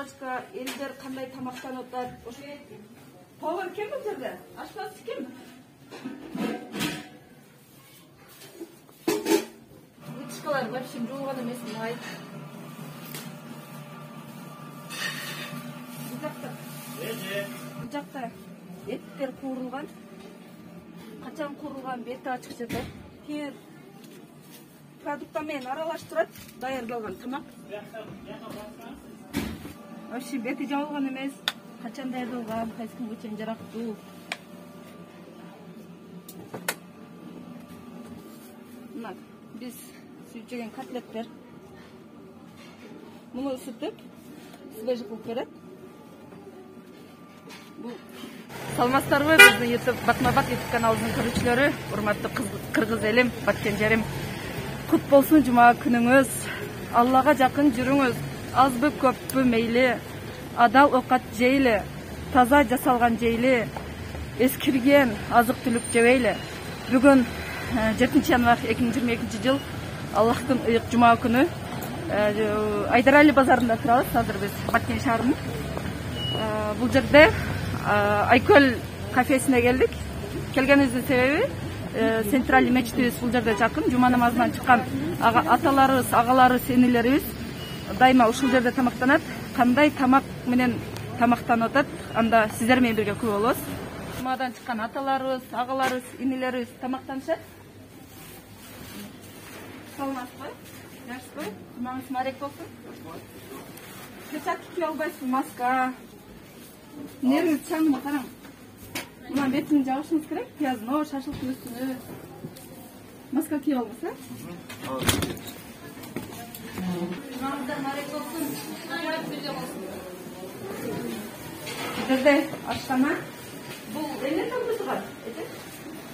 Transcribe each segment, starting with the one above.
Строчка, элдер кандай тамактанып атат? Ошо повар ким бул жерде? Ашпаз ким? Вытяжкалар вообще жуылган эмес, май. Бул жакта эттер куурулган. Качан куурулган бети ачык жатат. Тер продукттар менен аралаштырат, даярдалган тамак. Вообще бети жабылган эмес, качан даярдалган, кайсы күнгө чейин жарактуу. Мына биз сүйүп жеген котлеттер. Муну ысытып, свежий кылып берет. Саламатсыздарбы, биздин YouTube Батма-Бат YouTube каналыбыздын көрүүчүлөрү, урматтуу кыргыз элим, баткенжерим. Кут болсун жума күнүңүз. Аллага жакын жүрүңүз. Азбы көппү мейли, адал окат жейли, таза жасалган жейли, эскирген азык-түлүк жебейли. Бүгүн 7 январь 2022 жыл Аллахтын ыйык жума күнү. Айдарали базарында турабыз. Азыр биз Баткен шаарынын. Бул жерде Айкөл кафесине келдик. Келгенибиздин себеби Центральный мечитибиз бул жерде жакын. Жума намазынан чыккан аталарыбыз, агаларыбыз, энелерибиз дайыма ушул жерде тамактанат. Кандай тамак менен тамактанып атат, анда сиздер менен бирге көрүп алабыз. Жумадан чыккан аталарыбыз, агаларыбыз, энелерибиз тамактанышат. Саламатсызбы? Жакшысызбы? Жумаңыз маарек болсун. Перчатка кие албайсыз, маска. Нервиңиз чаңына караң. Мына бетиңи жабышыңыз керек, пияздын, шашлыктын үстүнө. Маска кие алыңыз, э? Жумаңыздар маарек болсун. Жерде аштама. Бул эмне тамгызган?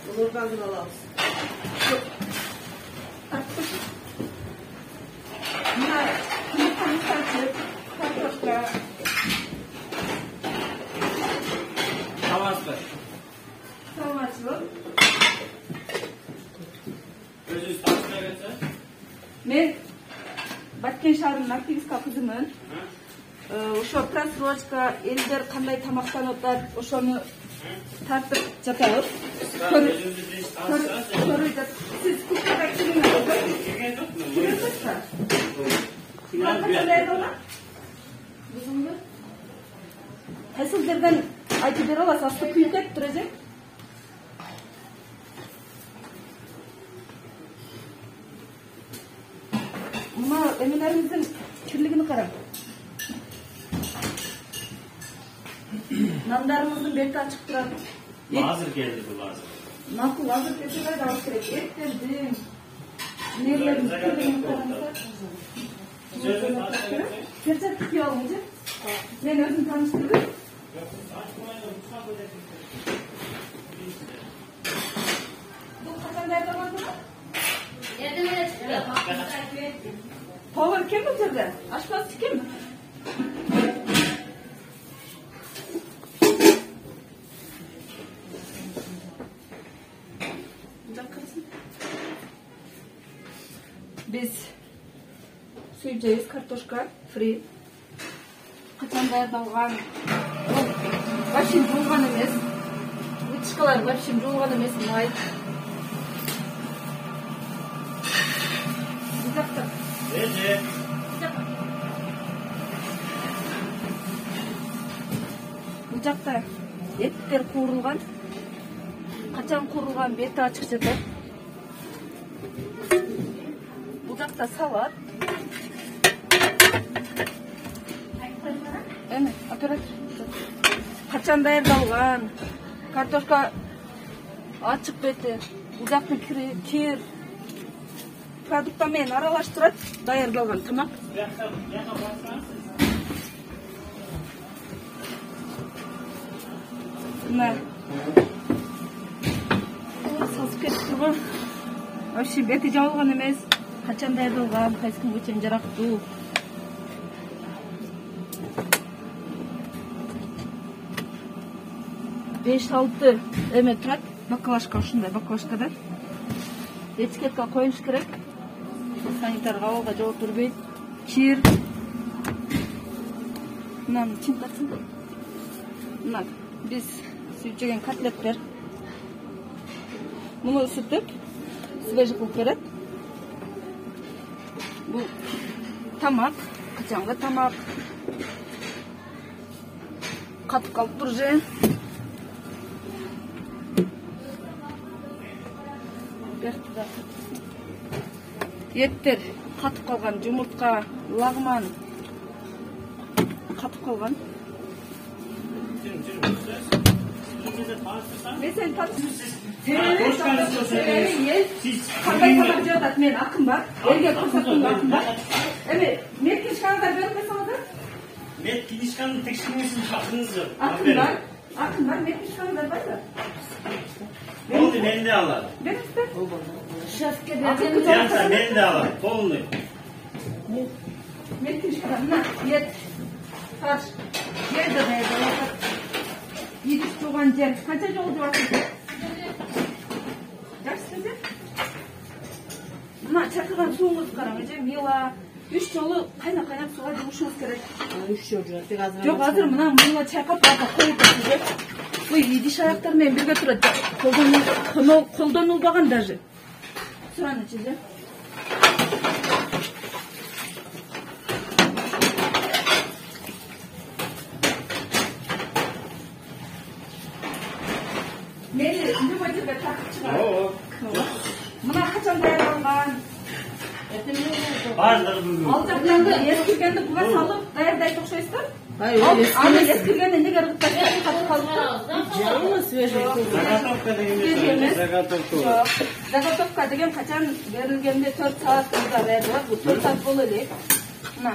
Бул органды алабыз. Мына картошка. Саламатсызбы? Өзүңүз тапшырыңыз. Мен Баткен шаарынын активистка кызымын. Ошо просрочка, элдер кандай тамактанып атат, ошону тартып жатабыз. Сиз кухняга киргенсизби? Кайсы жерден айтып бере аласыз? Асты күйүп кетиптир эже. Мына эмелериңиздин кирлигини караң. Нандарыңыздын бети ачык турат. Азыр келди бул азыр. Макул, азыр келсе кайда алып керек? Эттердин, нелердин кирлигини караңыздар. Перчатка кие алыңыз, э? Мен өзүм тааныштырбайм. Бул качан даярдалган тамак? Повар ким бул жерде? Ашпаз ким? Биз сүйүп жейбиз, картошка фри. Качан даярдалган? Вообще жуылган эмес. Вытяжкалар вообще жуылган эмес, май. Бул жакта. Бул жакта эттер куурулган. Качан куурулган бети ачык жатат. Бул жакта салат. Эми, оператор. Качан даярдалган? Картошка ачык бети. Бул жактын кир продукттар менен аралаштырат, даярдалган тамак. Мына сасып кетиптирби? Вообще бети жабылган эмес. Качан даярдалган, кайсы күнгө чейин жарактуу. Беш алты эме турат, баклажка ушундай баклажкада. Этикетка коюш керек. Санитар абалга жооп бербейт. Кир. Мынаны чымтасын. Мына биз сүйүп жеген котлеттер. Муну ысытып, свежий кылып берет. Бул тамак, качанга тамак. Катып калып тур же. Еттер катып калган, жумуртка, лагман катып калган. Мен сени кандай тамак жеп атат, мен акым бар. Элге көрсөткөн акым бар. Эми мен кишкандар берип койсоңуздар. Мен книжканы текшермесин акыңыз. Акым бар. Акым бар, мен кишкандар барбы? Oldu, beni de alır. Бересиздер? Yansa beni de alır. Polnuy. Мен кишкандар, мына ет, фарш, жерде даярдалат. Едиш туган жер. Канча жолу жеп атасыз? Жакшы же? Мына чакырган сууңузду караңыз, мила 3 жолу кайнак сууга жуушуңуз керек. 3 жол жуат. Тек азыр. Жок, азыр мына мила чайкап бата коюп атасыз. Бул идиш аяктар менен бирге турат. Колдонулбаган даже. Суранычы же. Мени любой жерге тартып чыгарат. Мына качан даярдалган? Бардыр бүгүн. Ал жактан эскиргенди буга салып даярдайт окшойсуздар? Аны эскиргенди эмнеге ыргытпайсыздар? Катып калыптыр. жаңы свежий. Заготовка деген заготовка. Жок. Заготовка деген качан берилгенде 4 саат мында даярдалат. Бул 4 саат боло элек. Мына.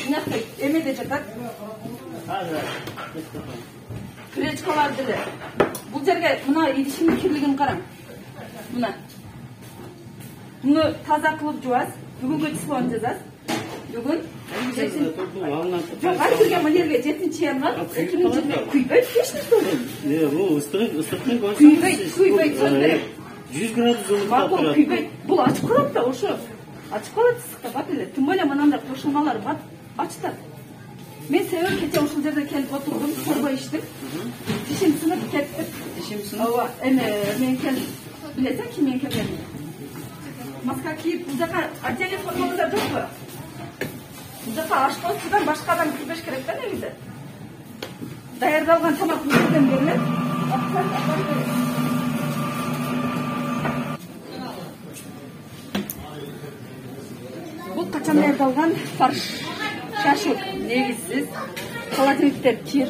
Мынакей эмеде жатат. Азыр. Гречкалар деле. Бул жерге мына идишин кирлигин караң. Мына. Муну таза кылып жуасыз. Бүгүнкү числону жазасыз. Бүгүн жок, артырга мынерге 7-январ 2020 күйбөйт кечти. Bu ısıtın koysanız. Kuybayt söndürüp. 100 gradus ılık Макул турат. күйбөйт. Бул ачып калат да, ошо. Ачып калат ысыкта бат эле. Тим более мынандай кошулмалар бат ачтат. Мен себеп кече ушул жерде келип отурдум, корбой иштим. Дишим сынып кетти. Дишим сынып? Ооба, мен келдим. Билесиң киммен келгенин? Маска кийип, бул жака отдельный формалар жокпу? Бул жака ашпозчудан башка адам кирбеш керек да негизи. Даярдалган тамак үйдөн берилет. Бул качан даярдалган фарш. Шашлык негизсиз. Холодильниктер кир.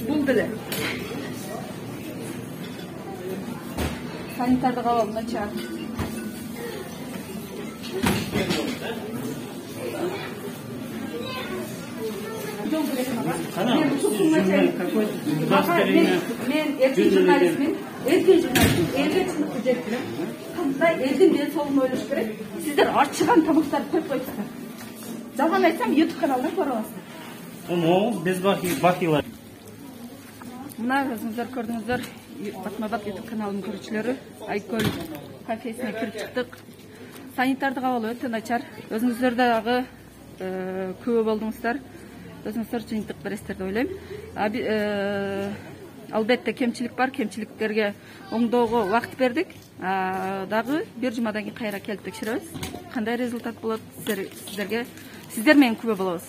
Бул деле. Санитарды кабыл начар. Жол бересиң ага. Мен ушул начар. Мен эркин журналистмин. Эркин журналист. Элге чындыкты жеп билем. Кандай элдин денсаулыгын ойлош керек. Сиздер ачыган тамактарды коюп коюпсуздар. Жалган айтсам, YouTube каналынан көрүп аласыздар. Onu bez bakıyorlar. Мына өзүңүздөр көрдүңүздөр, Батма-бат YouTube каналынын көрүүчүлөрү, Айкөл кафесине кирип чыктык. Санитарды кабыл өтө начар. Өзүңүздөр дагы күбө болдуңуздар. Өзүңүздөр жыйынтык бересиздер деп ойлойм. Албетте кемчилик бар, кемчиликтерге оңдоого убакыт бердик. Дагы бир жумадан кийин кайра келип текшеребиз. Кандай результат болот сиздерге? Сиздер менен күбө болобуз.